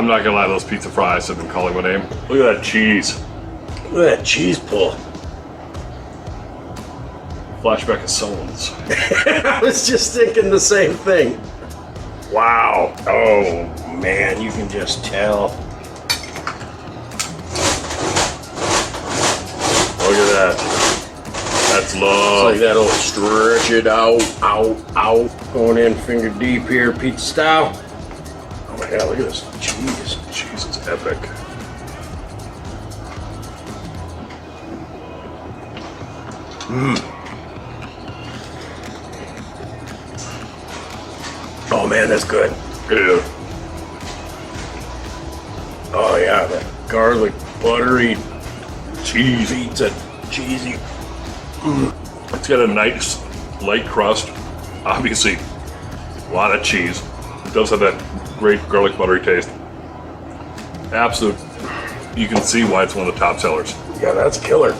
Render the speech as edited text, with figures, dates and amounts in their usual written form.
I'm not gonna lie, those pizza fries have been calling my name. Look at that cheese. Look at that cheese pull. Flashback of Someone's. I was just thinking the same thing. Wow. Oh, man, you can just tell. Look at that. That's It's love. like that'll stretch it out, out. Going in finger deep here, pizza style. Oh my God, look at this cheese. Cheese is epic. Oh man, that's good. Yeah. Oh yeah, that garlic, buttery Cheese. pizza, cheesy. It's got a nice light crust. Obviously, a lot of cheese. It does have that great garlic buttery taste. Absolute. You can see why it's one of the top sellers. Yeah, that's killer.